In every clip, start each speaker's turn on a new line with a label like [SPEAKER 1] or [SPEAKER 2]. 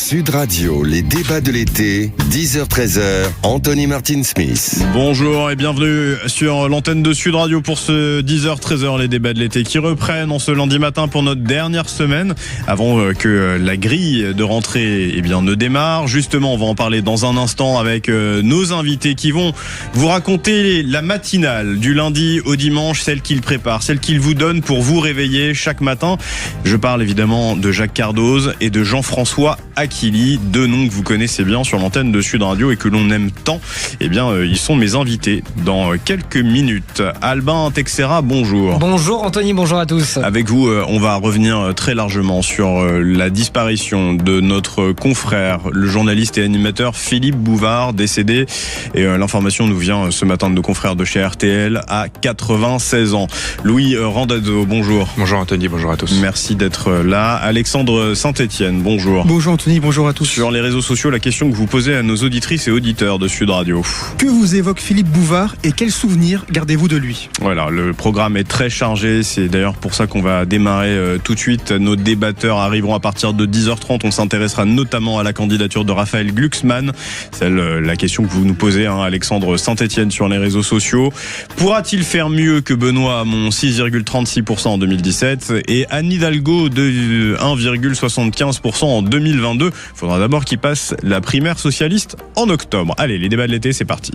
[SPEAKER 1] Sud Radio, les débats de l'été, 10h-13h, Anthony Martin-Smith.
[SPEAKER 2] Bonjour et bienvenue sur l'antenne de Sud Radio pour ce 10h-13h, les débats de l'été qui reprennent en ce lundi matin pour notre dernière semaine avant que la grille de rentrée ne démarre. Justement, on va en parler dans un instant avec nos invités qui vont vous raconter la matinale du lundi au dimanche, celle qu'ils préparent, celle qu'ils vous donnent pour vous réveiller chaque matin. Je parle évidemment de Jacques Cardoz et de Jean-François Achilly, deux noms que vous connaissez bien sur l'antenne de Sud Radio et que l'on aime tant. Ils sont mes invités dans quelques minutes. Albin Texera, bonjour.
[SPEAKER 3] Bonjour Anthony, bonjour à tous.
[SPEAKER 2] Avec vous, on va revenir très largement sur la disparition de notre confrère, le journaliste et animateur Philippe Bouvard, décédé. Et l'information nous vient ce matin de nos confrères de chez RTL à 96 ans. Louis Randazzo, bonjour.
[SPEAKER 4] Bonjour Anthony, bonjour à tous.
[SPEAKER 2] Merci d'être là. Alexandre Saint-Etienne, bonjour.
[SPEAKER 5] Bonjour Anthony, bonjour à tous.
[SPEAKER 2] Sur les réseaux sociaux, la question que vous posez à nos auditrices et auditeurs de Sud Radio.
[SPEAKER 5] Que vous évoque Philippe Bouvard et quels souvenirs gardez-vous de lui ?
[SPEAKER 2] Voilà, le programme est très chargé. C'est d'ailleurs pour ça qu'on va démarrer tout de suite. Nos débatteurs arriveront à partir de 10h30. On s'intéressera notamment à la candidature de Raphaël Glucksmann. C'est la question que vous nous posez, Alexandre Saint-Etienne, sur les réseaux sociaux. Pourra-t-il faire mieux que Benoît Hamon, 6,36% en 2017 et Anne Hidalgo de 1,75% en 2022. Il faudra d'abord qu'il passe la primaire socialiste en octobre. Allez, les débats de l'été, c'est parti.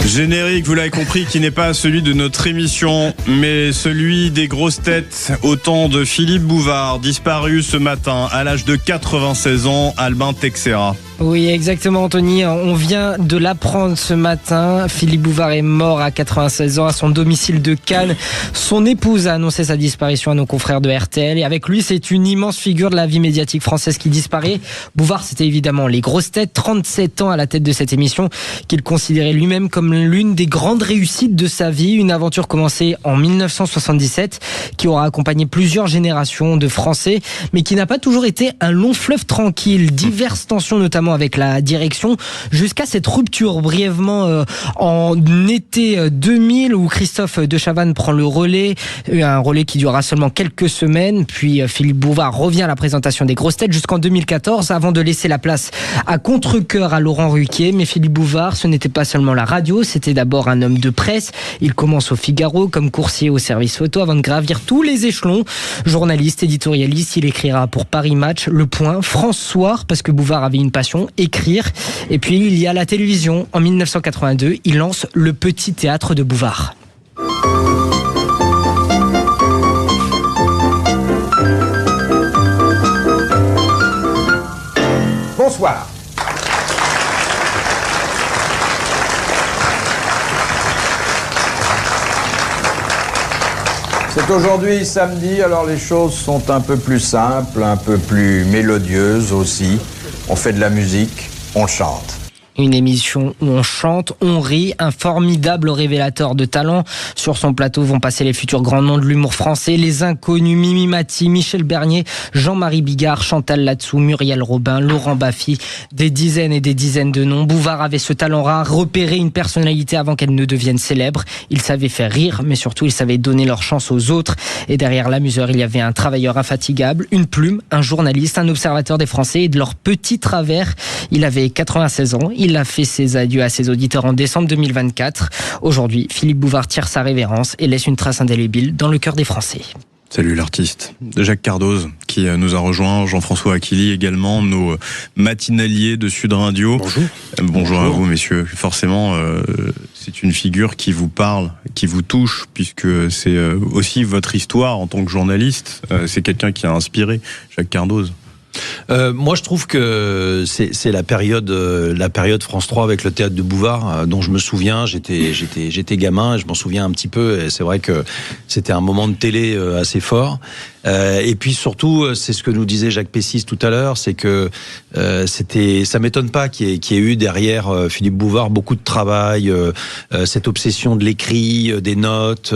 [SPEAKER 2] Générique, vous l'avez compris, qui n'est pas celui de notre émission, mais celui des grosses têtes, au temps de Philippe Bouvard, disparu ce matin à l'âge de 96 ans, Albin Texera.
[SPEAKER 3] Oui, exactement Anthony, on vient de l'apprendre ce matin. Philippe Bouvard est mort à 96 ans à son domicile de Cannes. Son épouse a annoncé sa disparition à nos confrères de RTL et avec lui, c'est une immense figure de la vie médiatique française qui disparaît. Bouvard, c'était évidemment les grosses têtes, 37 ans à la tête de cette émission qu'il considérait lui-même comme l'une des grandes réussites de sa vie, une aventure commencée en 1977 qui aura accompagné plusieurs générations de Français, mais qui n'a pas toujours été un long fleuve tranquille. Diverses tensions notamment avec la direction, jusqu'à cette rupture brièvement en été 2000 où Christophe de Chavannes prend le relais, un relais qui durera seulement quelques semaines, puis Philippe Bouvard revient à la présentation des grosses têtes jusqu'en 2014 avant de laisser la place à contre-cœur à Laurent Ruquier. Mais Philippe Bouvard, ce n'était pas seulement la radio, c'était d'abord un homme de presse. Il commence au Figaro comme coursier au service photo avant de gravir tous les échelons. Journaliste, éditorialiste, il écrira pour Paris Match, Le Point, France Soir, parce que Bouvard avait une passion, écrire. Et puis il y a la télévision. En 1982, il lance le Petit Théâtre de Bouvard.
[SPEAKER 6] Bonsoir. C'est aujourd'hui samedi, alors les choses sont un peu plus simples, un peu plus mélodieuses aussi. On fait de la musique, on chante.
[SPEAKER 3] Une émission où on chante, on rit, un formidable révélateur de talent. Sur son plateau vont passer les futurs grands noms de l'humour français, les inconnus Mimi Mati, Michel Bernier, Jean-Marie Bigard, Chantal Latsou, Muriel Robin, Laurent Baffy, des dizaines et des dizaines de noms. Bouvard avait ce talent rare, repérer une personnalité avant qu'elle ne devienne célèbre. Il savait faire rire, mais surtout il savait donner leur chance aux autres. Et derrière l'amuseur, il y avait un travailleur infatigable, une plume, un journaliste, un observateur des Français et de leurs petits travers. Il avait 96 ans, il a fait ses adieux à ses auditeurs en décembre 2024. Aujourd'hui, Philippe Bouvard tire sa révérence et laisse une trace indélébile dans le cœur des Français.
[SPEAKER 2] Salut l'artiste. Jacques Cardoz qui nous a rejoint, Jean-François Achilly également, nos matinaliers de Sud Radio.
[SPEAKER 4] Bonjour.
[SPEAKER 2] Bonjour à vous messieurs. Forcément, c'est une figure qui vous parle, qui vous touche, puisque c'est aussi votre histoire en tant que journaliste. C'est quelqu'un qui a inspiré Jacques Cardoz.
[SPEAKER 7] Moi, je trouve que c'est la période France 3 avec le théâtre de Bouvard dont je me souviens. J'étais gamin, et je m'en souviens un petit peu. Et c'est vrai que c'était un moment de télé assez fort. Et puis surtout, c'est ce que nous disait Jacques Pessis tout à l'heure, c'est que ça m'étonne pas qu'il y ait eu derrière Philippe Bouvard beaucoup de travail, cette obsession de l'écrit, des notes.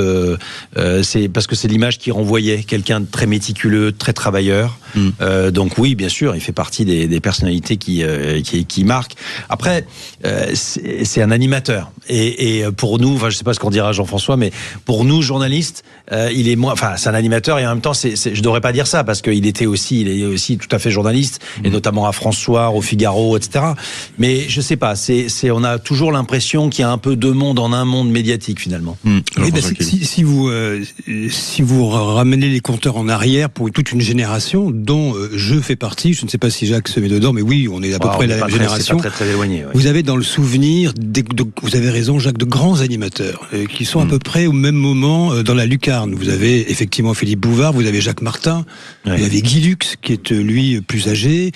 [SPEAKER 7] C'est parce que c'est l'image qu'il renvoyait, quelqu'un de très méticuleux, très travailleur. Donc oui, bien sûr, il fait partie des personnalités qui marquent. Après, c'est un animateur. Et pour nous, enfin, je sais pas ce qu'on dira Jean-François, mais pour nous journalistes, il est moins. Enfin, c'est un animateur et en même temps, je devrais pas dire ça parce qu'il est aussi tout à fait journaliste et notamment à France Soir, au Figaro, etc. Mais je sais pas. On a toujours l'impression qu'il y a un peu deux mondes en un monde médiatique finalement.
[SPEAKER 5] Oui, si vous ramenez les compteurs en arrière pour toute une génération dont je fais partie, je ne sais pas si Jacques se met dedans, mais oui, on est à peu près la même génération.
[SPEAKER 7] C'est pas très éloigné. Ouais.
[SPEAKER 5] Vous avez dans le souvenir, vous avez raison, Jacques, de grands animateurs qui sont à peu près au même moment dans la lucarne. Vous avez effectivement Philippe Bouvard, vous avez Jacques Martin, vous avez Guy Lux qui est lui plus âgé.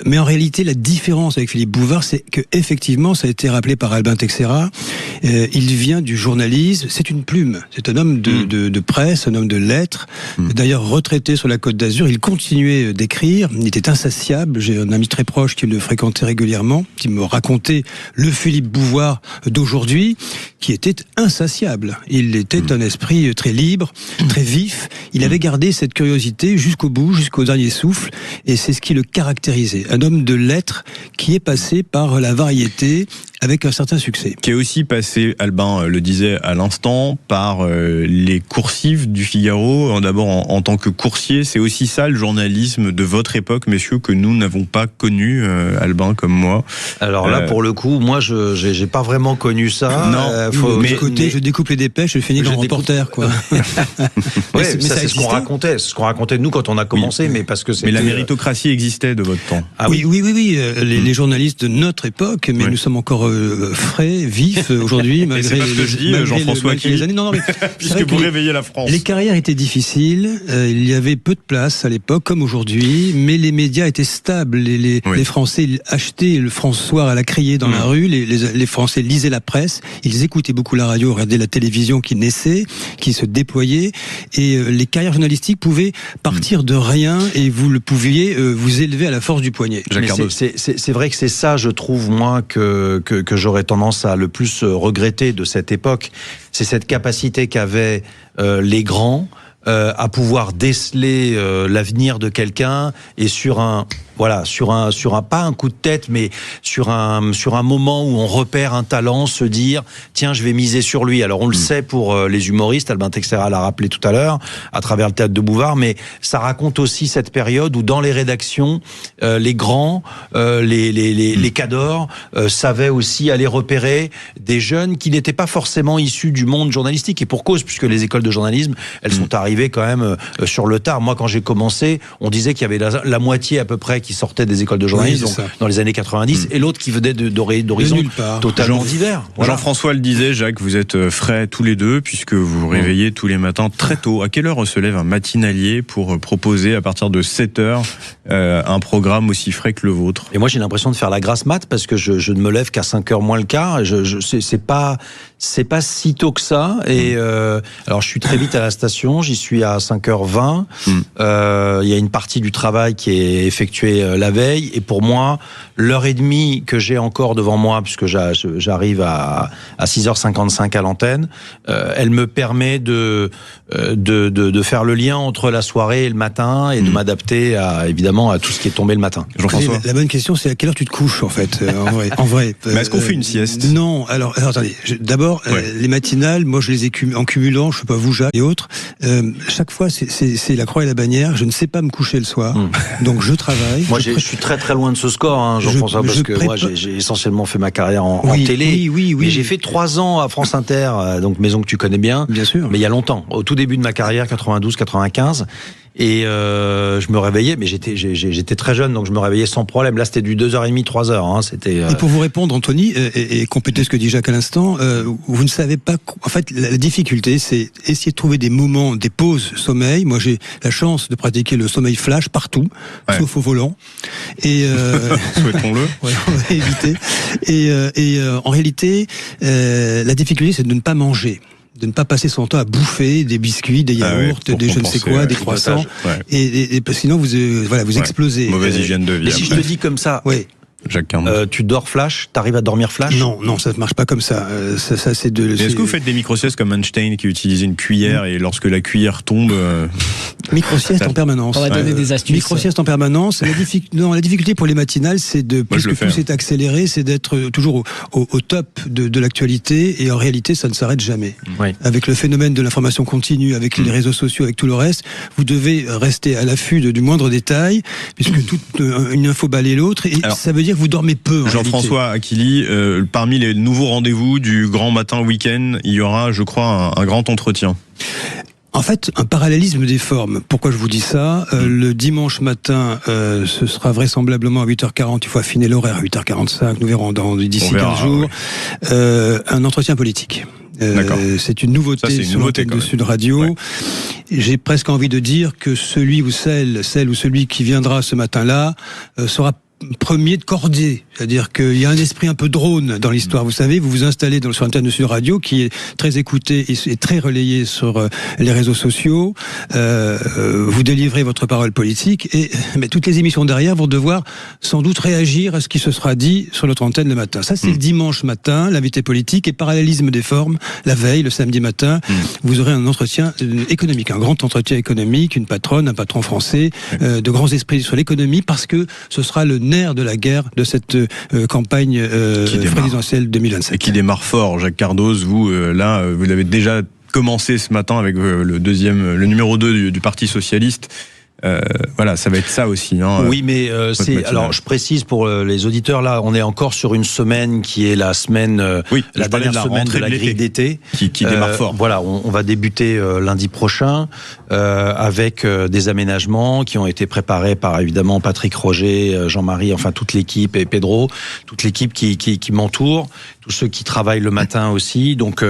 [SPEAKER 5] Mais en réalité, la différence avec Philippe Bouvard, c'est que effectivement, ça a été rappelé par Albin Texera. Il vient du journalisme. C'est une plume. C'est un homme de presse, un homme de lettres. D'ailleurs, retraité sur la Côte d'Azur, il continuait d'écrire. Il était insatiable. J'ai un ami très proche qui le fréquentait régulièrement, qui me racontait le Philippe Bouvard d'aujourd'hui, qui était insatiable. Il était un esprit très libre, très vif. Il avait gardé cette curiosité jusqu'au bout, jusqu'au dernier souffle, et c'est ce qui le caractérisait. Un homme de lettres qui est passé par la variété avec un certain succès.
[SPEAKER 2] Qui est aussi passé, Albin le disait à l'instant, par les coursives du Figaro. D'abord en tant que coursier, c'est aussi ça le journalisme de votre époque, messieurs, que nous n'avons pas connu, Albin comme moi.
[SPEAKER 7] Alors là, pour le coup, moi, j'ai pas vraiment connu ça.
[SPEAKER 5] Non, mais je découpe les dépêches, je finis comme reporter, quoi.
[SPEAKER 7] Ouais, ça c'est ce qu'on racontait. C'est ce qu'on racontait nous quand on a commencé, mais parce que
[SPEAKER 2] mais la méritocratie existait de votre temps.
[SPEAKER 5] Ah oui. Les journalistes de notre époque, mais nous sommes encore frais, vifs aujourd'hui, malgré
[SPEAKER 2] Jean-François
[SPEAKER 5] les années. Non, mais
[SPEAKER 2] puisque vous réveillez la France.
[SPEAKER 5] Les carrières étaient difficiles. Il y avait peu de place à l'époque, comme aujourd'hui, mais les médias étaient stables. Les Français achetaient le France Soir à la criée dans la rue. Les Français lisaient la presse. Ils écoutaient beaucoup la radio, regardaient la télévision qui naissait, qui se déployait. Et les carrières journalistiques pouvaient partir de rien et vous le pouviez vous élever à la force du poignet.
[SPEAKER 7] C'est vrai que c'est ça, je trouve, moi, que j'aurais tendance à le plus regretter de cette époque. C'est cette capacité qu'avaient les grands à pouvoir déceler l'avenir de quelqu'un et sur un pas un coup de tête, mais sur un moment où on repère un talent, se dire tiens, je vais miser sur lui. Alors on le sait pour les humoristes, Albin Texera l'a rappelé tout à l'heure à travers le théâtre de Bouvard, mais ça raconte aussi cette période où dans les rédactions les grands, les cadors savaient aussi aller repérer des jeunes qui n'étaient pas forcément issus du monde journalistique, et pour cause, puisque les écoles de journalisme elles sont arrivées quand même sur le tard. Moi, quand j'ai commencé, on disait qu'il y avait la moitié à peu près qui sortait des écoles de journalisme, donc dans les années 90, et l'autre qui venait d'horizons totalement divers. Voilà.
[SPEAKER 2] Jean-François le disait, Jacques, vous êtes frais tous les deux, puisque vous vous réveillez tous les matins très tôt. À quelle heure se lève un matinalier pour proposer à partir de 7h un programme aussi frais que le vôtre?
[SPEAKER 7] Et moi, j'ai l'impression de faire la grasse mat, parce que je ne me lève qu'à 5h moins le quart. C'est pas si tôt que ça. Et alors, je suis très vite à la station, j'y suis à 5h20. Il y a une partie du travail qui est effectuée la veille, et pour moi, l'heure et demie que j'ai encore devant moi, puisque j'arrive à 6h55 à l'antenne, elle me permet de faire le lien entre la soirée et le matin, et de m'adapter évidemment à tout ce qui est tombé le matin.
[SPEAKER 2] Jean-François,
[SPEAKER 5] la bonne question, c'est à quelle heure tu te couches, en fait, en vrai.
[SPEAKER 2] Mais est-ce qu'on fait une sieste?
[SPEAKER 5] Non. Alors attendez. D'abord, les matinales, moi, je les ai en cumulant. Je sais pas vous, Jacques et autres. Chaque fois, c'est la croix et la bannière. Je ne sais pas me coucher le soir, donc je travaille.
[SPEAKER 7] Moi, je suis très très loin de ce score, hein, Jean-François, parce que moi, j'ai essentiellement fait ma carrière en télé. Oui. Mais j'ai fait 3 ans à France Inter, donc maison que tu connais bien.
[SPEAKER 5] Bien sûr.
[SPEAKER 7] Mais il y a longtemps, au tout début de ma carrière, 92-95. Et je me réveillais, mais j'étais très jeune, donc je me réveillais sans problème. Là, c'était du 2h30, 3h. Hein, c'était.
[SPEAKER 5] Et pour vous répondre, Anthony, et compléter ce que dit Jacques à l'instant, vous ne savez pas. En fait, la difficulté, c'est essayer de trouver des moments, des pauses sommeil. Moi, j'ai la chance de pratiquer le sommeil flash partout, sauf au volant. Et
[SPEAKER 2] souhaitons-le.
[SPEAKER 5] Ouais, on va éviter. Et en réalité, la difficulté, c'est de ne pas manger. de ne pas passer son temps à bouffer des biscuits, des yaourts, des je ne sais quoi, des croissants, et sinon vous explosez.
[SPEAKER 2] Mauvaise hygiène de vie.
[SPEAKER 7] Et si je te dis comme ça,
[SPEAKER 2] Jacques Cardos.
[SPEAKER 7] Tu dors flash, t'arrives à dormir flash?
[SPEAKER 5] Non, ça ne marche pas comme ça. C'est
[SPEAKER 2] Est-ce que vous faites des micro-siestes comme Einstein qui utilisait une cuillère et lorsque la cuillère tombe...
[SPEAKER 5] Micro-sieste en permanence.
[SPEAKER 3] On va donner des astuces.
[SPEAKER 5] Micro-sieste en permanence. La difficulté pour les matinales, c'est plus que tout s'est accéléré, c'est d'être toujours au top de l'actualité, et en réalité, ça ne s'arrête jamais.
[SPEAKER 7] Oui.
[SPEAKER 5] Avec le phénomène de l'information continue, avec les réseaux sociaux, avec tout le reste, vous devez rester à l'affût du moindre détail, puisque toute une info balaye l'autre, et ça veut dire que vous dormez peu.
[SPEAKER 2] Jean-François Aquili, parmi les nouveaux rendez-vous du grand matin week-end, il y aura, je crois, un grand entretien.
[SPEAKER 5] En fait, un parallélisme des formes. Pourquoi je vous dis ça? Le dimanche matin, ce sera vraisemblablement à 8h40, il faut affiner l'horaire, à 8h45, nous verrons d'ici 15 jours, un entretien politique. C'est une nouveauté sur l'antenne de Sud Radio. Ouais. J'ai presque envie de dire que celui ou celle ou celui qui viendra ce matin-là sera premier de cordée, c'est-à-dire qu'il y a un esprit un peu drone dans l'histoire. Vous savez, vous vous installez sur l'antenne de Sud Radio, qui est très écoutée et très relayée sur les réseaux sociaux. Vous délivrez votre parole politique, mais toutes les émissions derrière vont devoir sans doute réagir à ce qui se sera dit sur notre antenne le matin. Ça, c'est le dimanche matin, l'invité politique, et parallélisme des formes. La veille, le samedi matin, vous aurez un entretien économique, un grand entretien économique, une patronne, un patron français, de grands esprits sur l'économie, parce que ce sera le nerf de la guerre de cette campagne présidentielle 2027. Et
[SPEAKER 2] qui démarre fort. Jacques Cardos, vous, vous l'avez déjà commencé ce matin avec le numéro 2 du Parti Socialiste. Ça va être ça aussi.
[SPEAKER 7] Oui, mais alors je précise pour les auditeurs, là, on est encore sur une semaine qui est la semaine, la dernière semaine de la grille d'été,
[SPEAKER 2] qui démarre fort.
[SPEAKER 7] Voilà, on va débuter lundi prochain avec des aménagements qui ont été préparés par évidemment Patrick Roger, Jean-Marie, enfin toute l'équipe, et Pedro, toute l'équipe qui m'entoure, tous ceux qui travaillent le matin aussi. Donc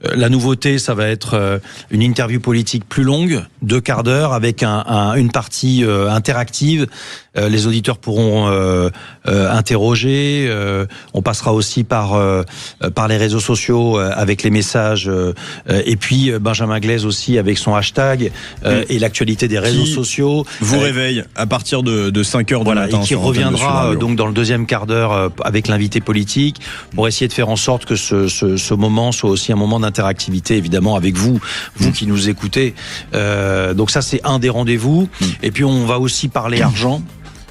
[SPEAKER 7] la nouveauté, ça va être une interview politique plus longue, 2 quarts d'heure, avec une partie interactive. Les auditeurs pourront interroger. On passera aussi par les réseaux sociaux avec les messages. Et puis Benjamin Glaise aussi avec son hashtag et l'actualité des réseaux sociaux.
[SPEAKER 2] Vous réveille à partir de 5h du matin.
[SPEAKER 7] Et qui reviendra donc dans le deuxième quart d'heure avec l'invité politique pour essayer de faire en sorte que ce moment soit aussi un moment d'interactivité, évidemment, avec vous qui nous écoutez. Donc ça, c'est un des rendez-vous. Et puis on va aussi parler argent.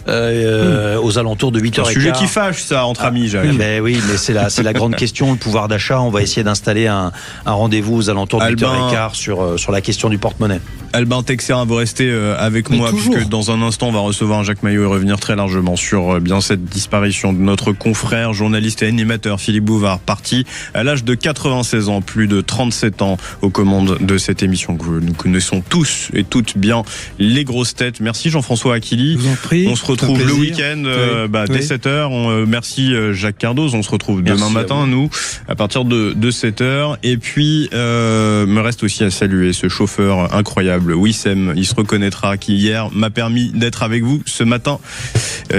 [SPEAKER 7] Aux alentours de 8h15.
[SPEAKER 2] Un sujet qui fâche, ça, entre amis, Jacques.
[SPEAKER 7] Mais oui, mais c'est la grande question, le pouvoir d'achat. On va essayer d'installer un rendez-vous aux alentours de 8h15 sur la question du porte-monnaie.
[SPEAKER 2] Albin Texerin, vous restez avec moi, puisque dans un instant, on va recevoir Jacques Maillot et revenir très largement sur cette disparition de notre confrère, journaliste et animateur Philippe Bouvard, parti à l'âge de 96 ans, plus de 37 ans aux commandes de cette émission que nous connaissons tous et toutes bien, les grosses têtes. Merci Jean-François Aquili.
[SPEAKER 5] Je vous en prie.
[SPEAKER 2] On se retrouve le week-end dès 7h. Merci Jacques Cardos. On se retrouve demain matin, nous, à partir de 7h. Et puis, me reste aussi à saluer ce chauffeur incroyable, Wissem. Il se reconnaîtra, qui hier m'a permis d'être avec vous ce matin.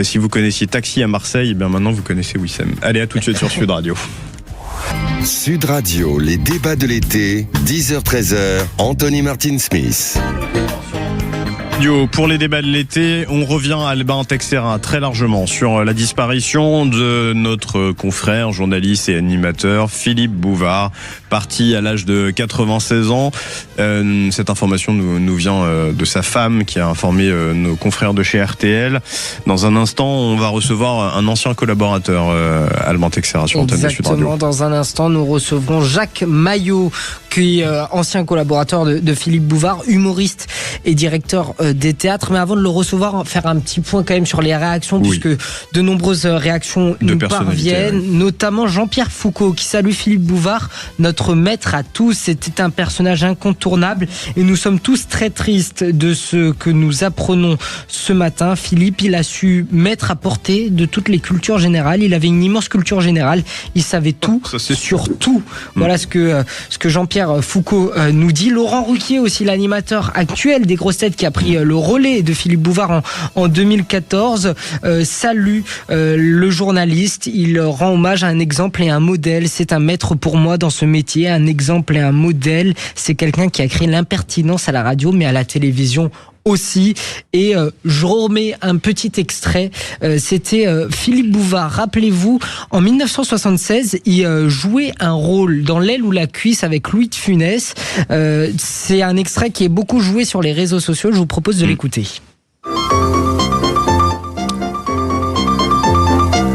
[SPEAKER 2] Si vous connaissiez Taxi à Marseille, maintenant vous connaissez Wissem. Allez, à tout de suite sur Sud Radio.
[SPEAKER 1] Sud Radio, les débats de l'été, 10h-13h, Anthony Martin-Smith.
[SPEAKER 2] Pour les débats de l'été, on revient à Albin Texerin très largement sur la disparition de notre confrère, journaliste et animateur Philippe Bouvard, parti à l'âge de 96 ans. Cette information nous vient de sa femme qui a informé nos confrères de chez RTL. Dans un instant, on va recevoir un ancien collaborateur, Albin Texerin, sur l'antenne de Sud Radio.
[SPEAKER 3] Exactement, dans un instant, nous recevrons Jacques Maillot, qui est ancien collaborateur de Philippe Bouvard, humoriste et directeur des théâtres. Mais avant de le recevoir, faire un petit point quand même sur les réactions, puisque de nombreuses réactions nous parviennent, notamment Jean-Pierre Foucault qui salue Philippe Bouvard, notre maître à tous. C'était un personnage incontournable et nous sommes tous très tristes de ce que nous apprenons ce matin. Philippe, il a su mettre à portée de toutes les cultures générales. Il avait une immense culture générale. Il savait tout sur tout. Voilà ce que Jean-Pierre Pierre Foucault nous dit. Laurent Ruquier aussi, l'animateur actuel des grosses têtes qui a pris le relais de Philippe Bouvard en 2014, salue le journaliste. Il rend hommage à un exemple et un modèle. C'est un maître pour moi dans ce métier, un exemple et un modèle. C'est quelqu'un qui a créé l'impertinence à la radio, mais à la télévision aussi. Et je remets un petit extrait. C'était Philippe Bouvard. Rappelez-vous, en 1976, il jouait un rôle dans L'aile ou la cuisse avec Louis de Funès. C'est un extrait qui est beaucoup joué sur les réseaux sociaux. Je vous propose de l'écouter.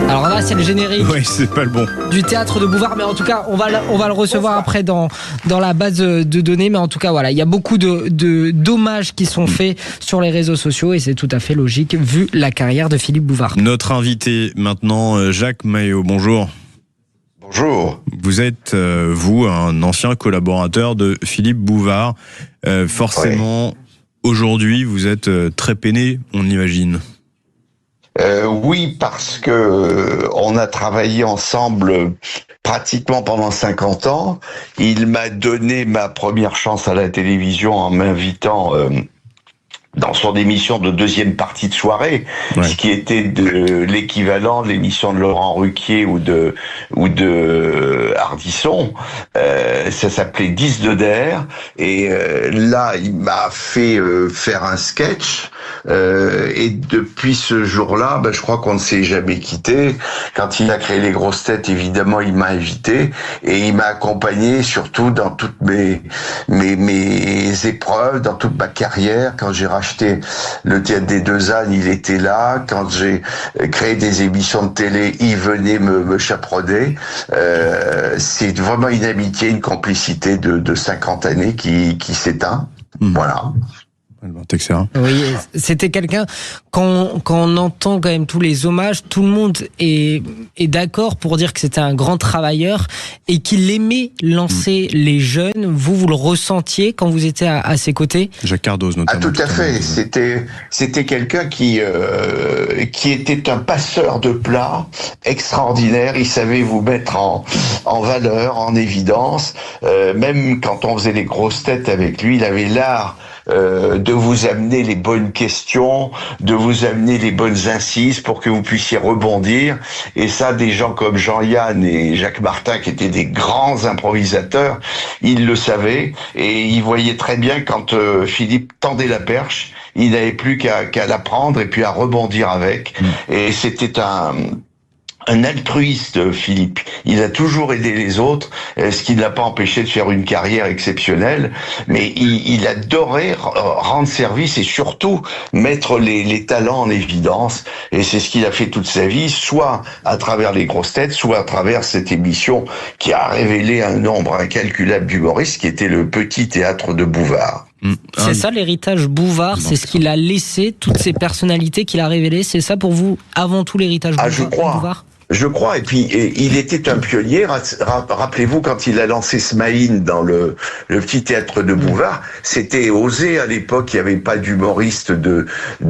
[SPEAKER 3] Alors là, c'est le générique.
[SPEAKER 2] Oui, c'est pas le bon.
[SPEAKER 3] Du théâtre de Bouvard, mais en tout cas, on va le recevoir après dans la base de données. Mais en tout cas, voilà, il y a beaucoup d'hommages qui sont faits sur les réseaux sociaux et c'est tout à fait logique vu la carrière de Philippe Bouvard.
[SPEAKER 2] Notre invité maintenant, Jacques Maillot. Bonjour.
[SPEAKER 4] Bonjour.
[SPEAKER 2] Vous êtes, vous, un ancien collaborateur de Philippe Bouvard. Forcément, aujourd'hui, vous êtes très peiné, on imagine.
[SPEAKER 4] Oui, parce que on a travaillé ensemble pratiquement pendant 50 ans. Il m'a donné ma première chance à la télévision en m'invitant dans son émission de deuxième partie de soirée, ce qui était de l'équivalent de l'émission de Laurent Ruquier ou de Ardisson. Ça s'appelait 10 de der, et là il m'a fait faire un sketch, et depuis ce jour-là, je crois qu'on ne s'est jamais quitté. Quand il a créé les grosses têtes, évidemment il m'a invité et il m'a accompagné surtout dans toutes mes épreuves, dans toute ma carrière. Quand j'ai racheté le Théâtre des Deux Ânes, il était là. Quand j'ai créé des émissions de télé, il venait me chaperonner. C'est vraiment une amitié, une complicité de 50 années qui s'éteint. Voilà.
[SPEAKER 3] Oui, c'était quelqu'un, quand on entend quand même tous les hommages, tout le monde est d'accord pour dire que c'était un grand travailleur et qu'il aimait lancer les jeunes. Vous le ressentiez quand vous étiez à ses côtés?
[SPEAKER 2] Jacques Cardoz notamment.
[SPEAKER 4] Ah, tout à fait. C'était quelqu'un qui était un passeur de plats extraordinaire. Il savait vous mettre en valeur, en évidence. Même quand on faisait les grosses têtes avec lui, il avait l'art de vous amener les bonnes questions, de vous amener les bonnes incises pour que vous puissiez rebondir. Et ça, des gens comme Jean-Yann et Jacques Martin, qui étaient des grands improvisateurs, ils le savaient et ils voyaient très bien quand Philippe tendait la perche, il n'avait plus qu'à la prendre et puis à rebondir avec. Et c'était un altruiste, Philippe. Il a toujours aidé les autres, ce qui ne l'a pas empêché de faire une carrière exceptionnelle, mais il adorait rendre service et surtout mettre les talents en évidence, et c'est ce qu'il a fait toute sa vie, soit à travers les grosses têtes, soit à travers cette émission qui a révélé un nombre incalculable d'humoristes, qui était le Petit Théâtre de Bouvard.
[SPEAKER 3] C'est ça l'héritage Bouvard, c'est ce qu'il a laissé, toutes ces personnalités qu'il a révélées, c'est ça pour vous avant tout l'héritage Bouvard?
[SPEAKER 4] Je crois, et puis il était un pionnier. Rappelez-vous, quand il a lancé Smaïn dans le Petit Théâtre de Bouvard, c'était osé à l'époque. Il n'y avait pas d'humoriste de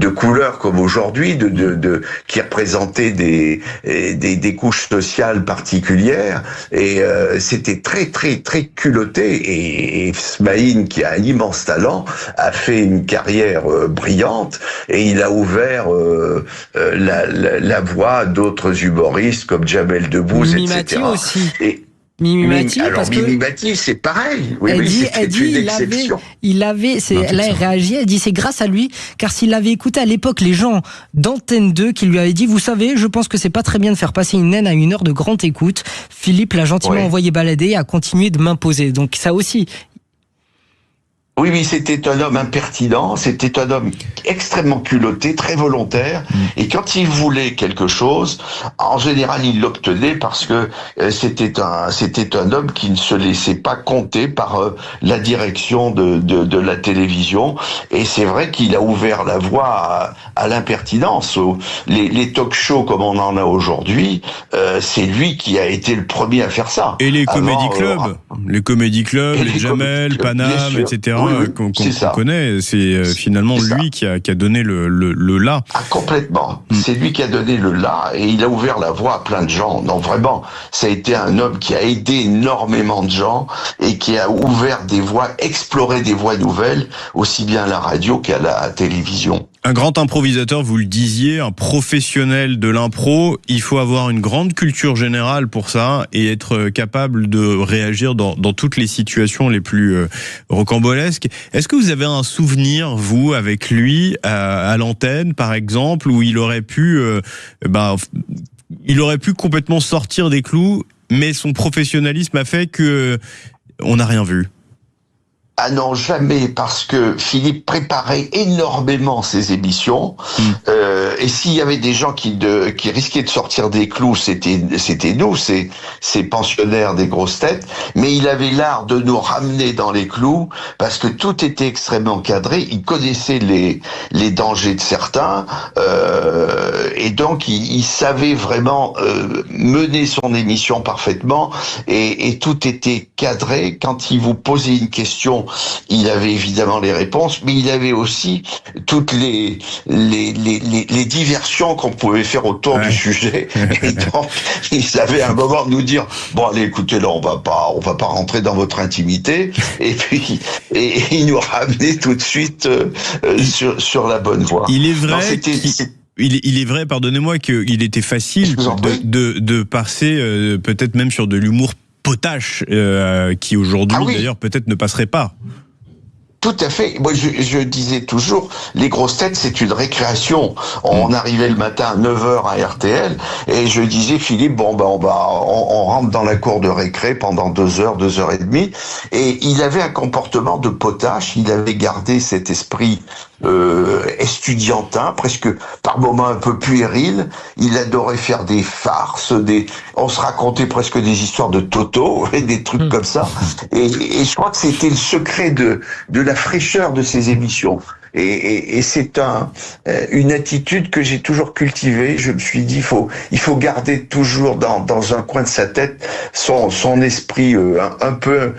[SPEAKER 4] couleur comme aujourd'hui, qui représentait des couches sociales particulières. Et c'était très très très culotté. Et Smaïn, qui a un immense talent, a fait une carrière brillante et il a ouvert la voie à d'autres humoristes comme Jamel Debbouze, etc.
[SPEAKER 3] Aussi.
[SPEAKER 4] Et
[SPEAKER 3] Mimi Mati,
[SPEAKER 4] alors Mimi Mati, c'est pareil. Oui, c'était une exception.
[SPEAKER 3] Là, elle réagit, elle dit c'est grâce à lui, car s'il avait écouté à l'époque les gens d'Antenne 2 qui lui avaient dit, vous savez, je pense que c'est pas très bien de faire passer une naine à 1 heure de grande écoute, Philippe l'a gentiment envoyé balader et a continué de m'imposer. Donc ça aussi.
[SPEAKER 4] Oui, c'était un homme impertinent, c'était un homme extrêmement culotté, très volontaire, et quand il voulait quelque chose, en général, il l'obtenait parce que c'était un homme qui ne se laissait pas compter par la direction de la télévision, et c'est vrai qu'il a ouvert la voie à l'impertinence. Les talk-shows comme on en a aujourd'hui, c'est lui qui a été le premier à faire ça.
[SPEAKER 2] Et les comédie clubs, les Jamel, Paname, etc. qu'on connaît. C'est finalement lui qui a donné le là.
[SPEAKER 4] Ah, complètement. C'est lui qui a donné le là et il a ouvert la voie à plein de gens. Non, vraiment, ça a été un homme qui a aidé énormément de gens et qui a ouvert des voies, exploré des voies nouvelles, aussi bien à la radio qu'à la télévision.
[SPEAKER 2] Un grand improvisateur, vous le disiez, un professionnel de l'impro, il faut avoir une grande culture générale pour ça et être capable de réagir dans toutes les situations les plus rocambolesques. Est-ce que vous avez un souvenir, vous, avec lui, à l'antenne, par exemple, où il aurait pu complètement sortir des clous, mais son professionnalisme a fait que on n'a rien vu?
[SPEAKER 4] Ah non, jamais, parce que Philippe préparait énormément ses émissions. Et s'il y avait des gens qui risquaient de sortir des clous, c'était nous, ces pensionnaires des grosses têtes. Mais il avait l'art de nous ramener dans les clous, parce que tout était extrêmement cadré. Il connaissait les dangers de certains, et donc il savait vraiment mener son émission parfaitement. Et tout était cadré. Quand il vous posait une question, il avait évidemment les réponses, mais il avait aussi toutes les diversions qu'on pouvait faire autour du sujet. Et donc, il savait à un moment nous dire, bon, allez, écoutez, là, on va pas rentrer dans votre intimité. Et puis, et il nous ramenait tout de suite sur la bonne voie.
[SPEAKER 2] Il est vrai. Il est vrai, pardonnez-moi, qu'il était facile de passer peut-être même sur de l'humour potache qui aujourd'hui d'ailleurs peut-être ne passerait pas.
[SPEAKER 4] Tout à fait. Moi, je disais toujours, les grosses têtes, c'est une récréation. On arrivait le matin à 9h à RTL, et je disais, Philippe, bon, ben, on rentre dans la cour de récré pendant 2 heures, 2 heures et demie. Et il avait un comportement de potache. Il avait gardé cet esprit estudiantin, presque par moments un peu puéril. Il adorait faire des farces, on se racontait presque des histoires de Toto et des trucs comme ça. Et je crois que c'était le secret de la fraîcheur de ces émissions. Et c'est une attitude que j'ai toujours cultivée. Je me suis dit, il faut garder toujours dans un coin de sa tête son esprit un peu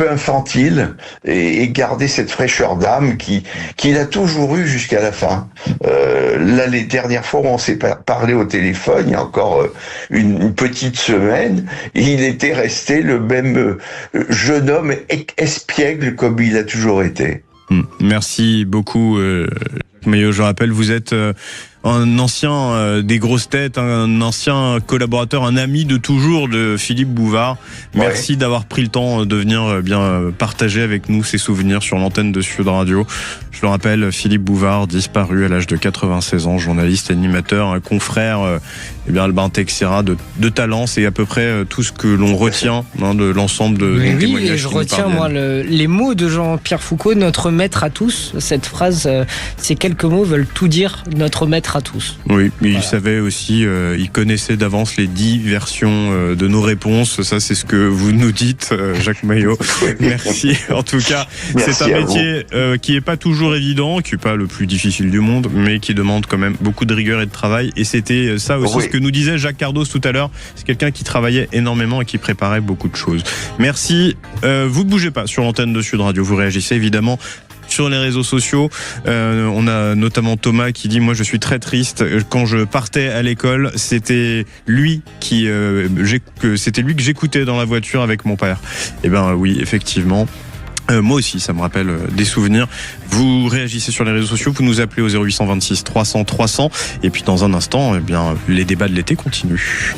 [SPEAKER 4] infantile et garder cette fraîcheur d'âme qu'il a toujours eu jusqu'à la fin. Là, les dernières fois où on s'est parlé au téléphone, il y a encore une petite semaine, il était resté le même jeune homme espiègle comme il a toujours été.
[SPEAKER 2] Merci beaucoup, Jacques Maillot. Je rappelle, vous êtes un ancien des grosses têtes, un ancien collaborateur, un ami de toujours de Philippe Bouvard. Merci d'avoir pris le temps de venir bien partager avec nous ces souvenirs sur l'antenne de Sud Radio. Je le rappelle, Philippe Bouvard, disparu à l'âge de 96 ans, journaliste, animateur, un confrère, Albin Texera, de talent. C'est à peu près tout ce que l'on retient de l'ensemble des témoignages.
[SPEAKER 3] Et je retiens, moi, les mots de Jean-Pierre Foucault, notre maître à tous. Cette phrase, ces quelques mots veulent tout dire, notre maître à tous.
[SPEAKER 2] Oui, mais il savait aussi, il connaissait d'avance les 10 versions de nos réponses. Ça, c'est ce que vous nous dites, Jacques Maillot. Merci. En tout cas, c'est un métier qui est pas toujours évident, qui est pas le plus difficile du monde, mais qui demande quand même beaucoup de rigueur et de travail. Et c'était ça aussi ce que nous disait Jacques Cardos tout à l'heure. C'est quelqu'un qui travaillait énormément et qui préparait beaucoup de choses. Merci. Vous ne bougez pas sur l'antenne de Sud Radio. Vous réagissez évidemment sur les réseaux sociaux. On a notamment Thomas qui dit, moi je suis très triste, quand je partais à l'école, c'était lui que j'écoutais dans la voiture avec mon père. Eh ben oui, effectivement. Moi aussi, ça me rappelle des souvenirs. Vous réagissez sur les réseaux sociaux, vous nous appelez au 0826 300 300, et puis dans un instant, les débats de l'été continuent.